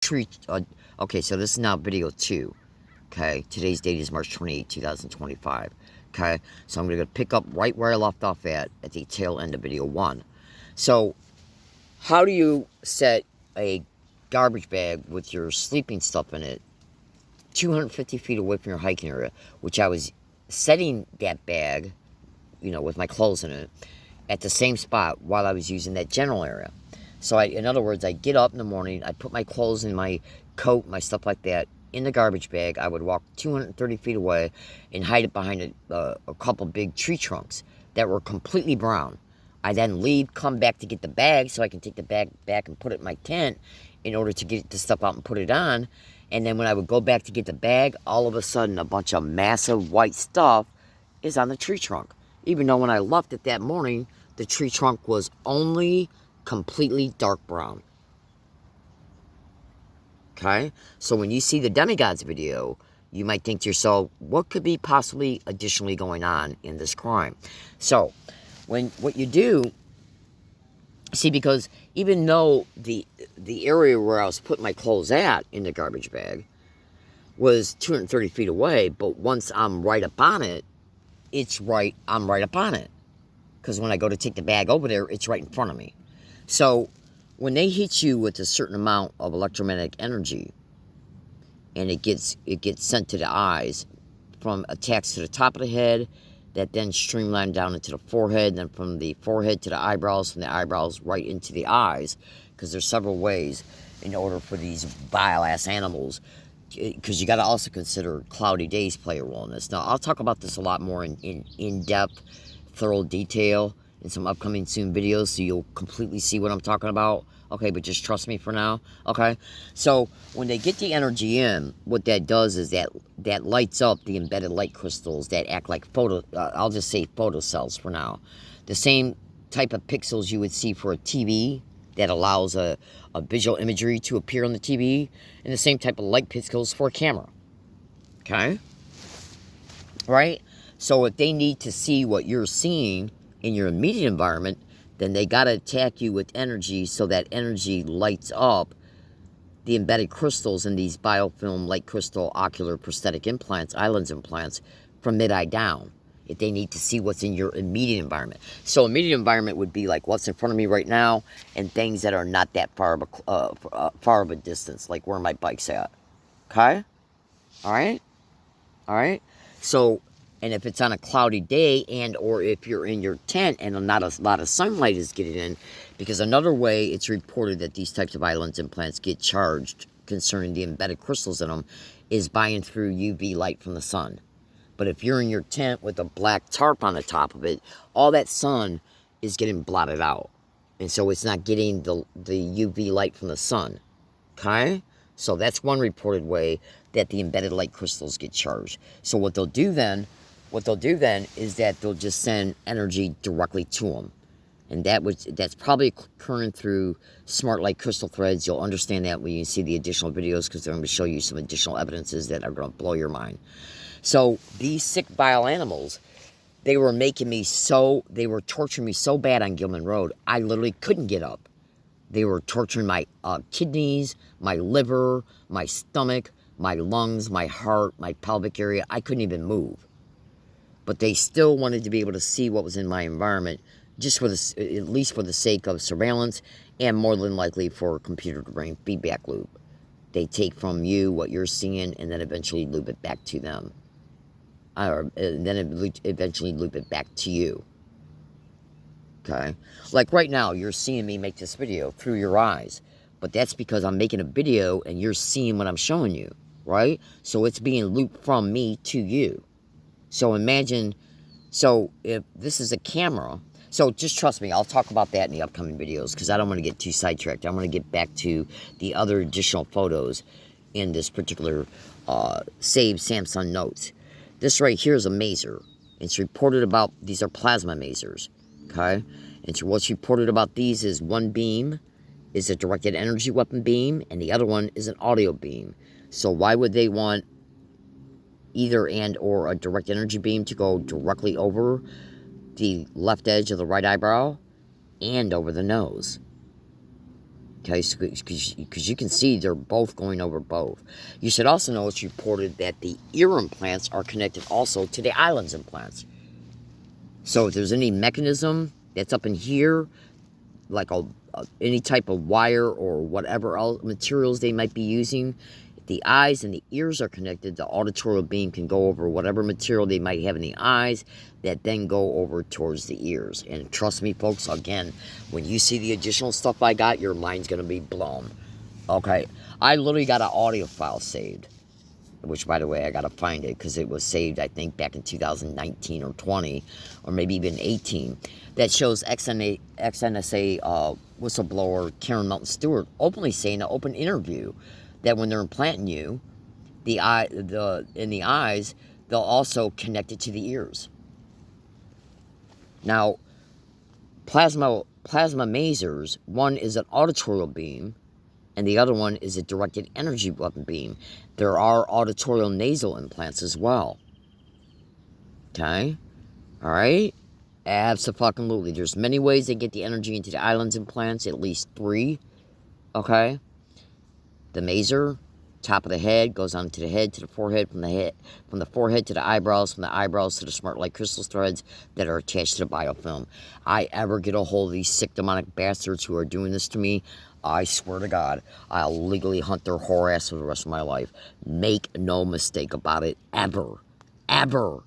tree. Okay, so this is now video 2. Okay, today's date is March 28, 2025. Okay, so I'm going to pick up right where I left off at the tail end of video 1. So, how do you set a garbage bag with your sleeping stuff in it 250 feet away from your hiking area, which I was setting that bag, with my clothes in it, at the same spot while I was using that general area. So, in other words, I get up in the morning, I put my clothes in my coat, my stuff like that, in the garbage bag. I would walk 230 feet away and hide it behind a couple big tree trunks that were completely brown. I then leave, come back to get the bag so I can take the bag back and put it in my tent in order to get the stuff out and put it on. And then when I would go back to get the bag, all of a sudden a bunch of massive white stuff is on the tree trunk. Even though when I left it that morning, the tree trunk was only completely dark brown. Okay? So when you see the Demigods video, you might think to yourself, what could be possibly additionally going on in this crime? So, what you do, see, because even though the area where I was putting my clothes at in the garbage bag was 230 feet away, but once I'm right up on it, I'm right up on it. Because when I go to take the bag over there, it's right in front of me. So, when they hit you with a certain amount of electromagnetic energy, and it gets sent to the eyes, from attacks to the top of the head, that then streamline down into the forehead, then from the forehead to the eyebrows, from the eyebrows right into the eyes, because there's several ways in order for these vile-ass animals, because you got to also consider cloudy days play a role in this. Now, I'll talk about this a lot more in depth, thorough detail in some upcoming soon videos, so you'll completely see what I'm talking about. Okay, but just trust me for now. Okay, so when they get the energy in, what that does is that lights up the embedded light crystals that act like I'll just say photocells for now. The same type of pixels you would see for a TV that allows a visual imagery to appear on the TV, and the same type of light pixels for a camera. Okay, right? So if they need to see what you're seeing in your immediate environment, then they got to attack you with energy, so that energy lights up the embedded crystals in these biofilm light crystal ocular prosthetic implants, eyelens implants, from mid-eye down, if they need to see what's in your immediate environment. So immediate environment would be like what's in front of me right now, and things that are not that far of a distance, like where my bike's at. Okay? All right? So, and if it's on a cloudy day, and or if you're in your tent and not a lot of sunlight is getting in, because another way it's reported that these types of eyelens implants get charged concerning the embedded crystals in them is by and through UV light from the sun. But if you're in your tent with a black tarp on the top of it, all that sun is getting blotted out. And so it's not getting the UV light from the sun. Okay? So that's one reported way that the embedded light crystals get charged. So what they'll do then is that they'll just send energy directly to them. And that's probably occurring through smart light crystal threads. You'll understand that when you see the additional videos, because I'm going to show you some additional evidences that are going to blow your mind. So these sick, vile animals, they were torturing me so bad on Gilman Road, I literally couldn't get up. They were torturing my kidneys, my liver, my stomach, my lungs, my heart, my pelvic area. I couldn't even move. But they still wanted to be able to see what was in my environment, just at least for the sake of surveillance, and more than likely for a computer-to-brain feedback loop. They take from you what you're seeing, and then eventually loop it back to them. Eventually loop it back to you. Okay? Like right now, you're seeing me make this video through your eyes. But that's because I'm making a video and you're seeing what I'm showing you. Right? So it's being looped from me to you. So imagine, if this is a camera, so just trust me, I'll talk about that in the upcoming videos, because I don't want to get too sidetracked. I want to get back to the other additional photos in this particular saved Samsung Notes. This right here is a maser. It's reported about, these are plasma masers, okay? And so what's reported about these is one beam is a directed energy weapon beam, and the other one is an audio beam. So why would they want either and or a direct energy beam to go directly over the left edge of the right eyebrow and over the nose? Okay, so, because you can see they're both going over both. You should also know it's reported that the ear implants are connected also to the islands implants. So if there's any mechanism that's up in here, like any type of wire or whatever else materials they might be using, if the eyes and the ears are connected, the auditorial beam can go over whatever material they might have in the eyes that then go over towards the ears. And trust me, folks, again, when you see the additional stuff I got, your mind's going to be blown. Okay, I literally got an audio file saved, which, by the way, I got to find it because it was saved, I think, back in 2019 or 20, or maybe even 18, that shows XNSA whistleblower Karen Melton Stewart openly saying in an open interview that when they're implanting you, in the eyes, they'll also connect it to the ears. Now, plasma masers, one is an auditorial beam, and the other one is a directed energy weapon beam. There are auditorial nasal implants as well. Okay? Alright? Abso-fucking-lutely. There's many ways they get the energy into the islands implants, at least 3. Okay? The maser, top of the head, goes onto the head to the forehead, from the forehead to the eyebrows, from the eyebrows to the smart light crystal threads that are attached to the biofilm. I ever get a hold of these sick demonic bastards who are doing this to me, I swear to God, I'll legally hunt their whore ass for the rest of my life. Make no mistake about it, ever. Ever.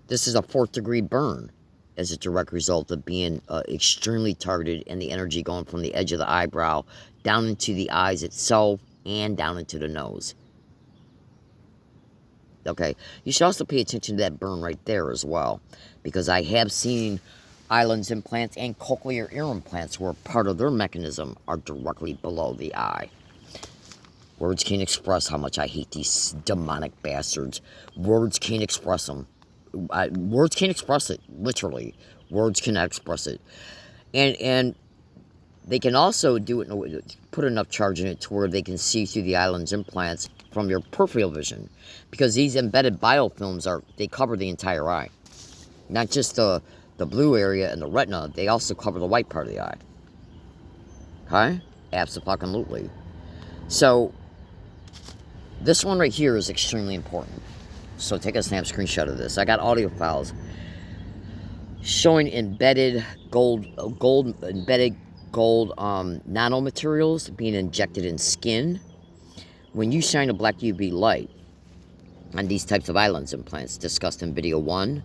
This is a 4th-degree burn as a direct result of being extremely targeted and the energy going from the edge of the eyebrow down into the eyes itself and down into the nose. Okay, you should also pay attention to that burn right there as well, because I have seen islands implants and cochlear ear implants where part of their mechanism are directly below the eye. Words can't express how much I hate these demonic bastards. Words can't express them. Words can't express it, literally. Words cannot express it. And they can also do it, put enough charge in it to where they can see through the island's implants from your peripheral vision. Because these embedded biofilms, they cover the entire eye. Not just the blue area and the retina, they also cover the white part of the eye. Okay? Abso-fucking-lutely. So, this one right here is extremely important. So take a snap screenshot of this. I got audio files showing embedded gold nanomaterials being injected in skin. When you shine a black UV light on these types of islands implants discussed in video 1,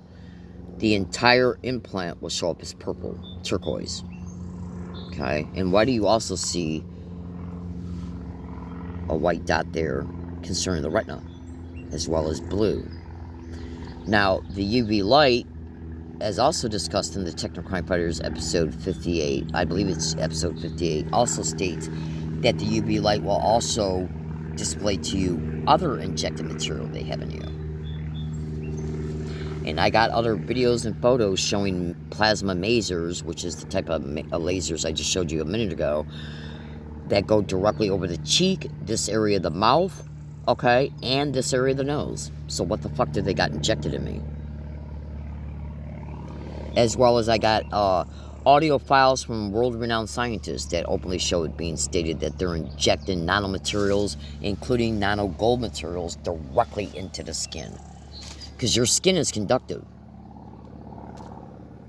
the entire implant will show up as purple, turquoise. Okay, and why do you also see a white dot there concerning the retina, as well as blue? Now, the UV light, as also discussed in the Technocrime Fighters episode 58, I believe it's episode 58, also states that the UV light will also display to you other injected material they have in you. And I got other videos and photos showing plasma masers, which is the type of lasers I just showed you a minute ago, that go directly over the cheek, this area of the mouth, okay, and this area of the nose. So what the fuck did they got injected in me? As well as I got audio files from world-renowned scientists that openly show it being stated that they're injecting nanomaterials, including nano-gold materials, directly into the skin. Because your skin is conductive.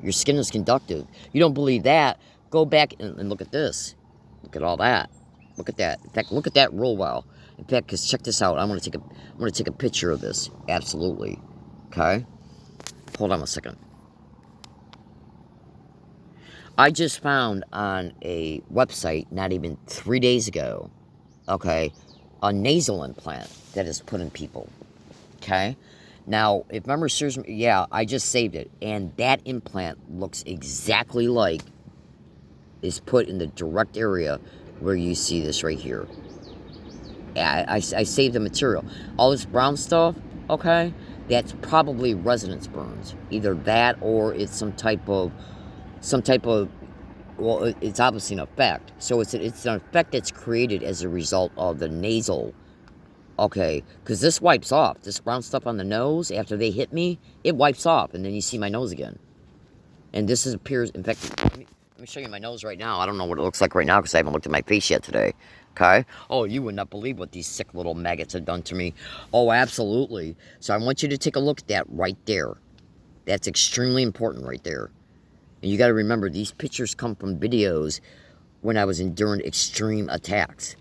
Your skin is conductive. You don't believe that? Go back and look at this. Look at all that. Look at that. In fact, look at that real well. In fact, because check this out. I'm gonna take a picture of this. Absolutely. Okay. Hold on a second. I just found on a website not even 3 days ago, okay, a nasal implant that is put in people. Okay. Now, if memory serves me, yeah, I just saved it. And that implant looks exactly like is put in the direct area where you see this right here. I saved the material. All this brown stuff, okay, that's probably resonance burns. Either that or it's some type of, well, it's obviously an effect. So it's an effect that's created as a result of the nasal. Okay, because this wipes off. This brown stuff on the nose, after they hit me, it wipes off, and then you see my nose again. And this appears, in fact, let Let me show you my nose right now. I don't know what it looks like right now because I haven't looked at my face yet today. Okay? Oh, you would not believe what these sick little maggots have done to me. Oh, absolutely. So I want you to take a look at that right there. That's extremely important right there. And you got to remember, these pictures come from videos when I was enduring extreme attacks.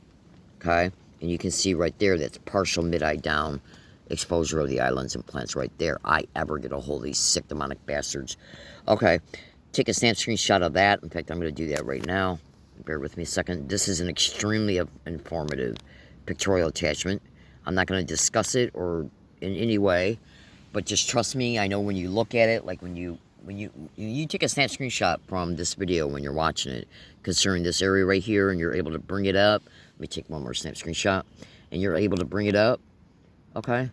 Okay? And you can see right there, that's partial mid-eye down exposure of the eye lens implants right there. I ever get a hold of these sick demonic bastards. Okay. Take a snap screenshot of that. In fact, I'm going to do that right now. Bear with me a second. This is an extremely informative pictorial attachment. I'm not going to discuss it or in any way, but just trust me. I know when you look at it, like when you take a snap screenshot from this video when you're watching it concerning this area right here, and you're able to bring it up. Let me take one more snap screenshot, and you're able to bring it up. Okay.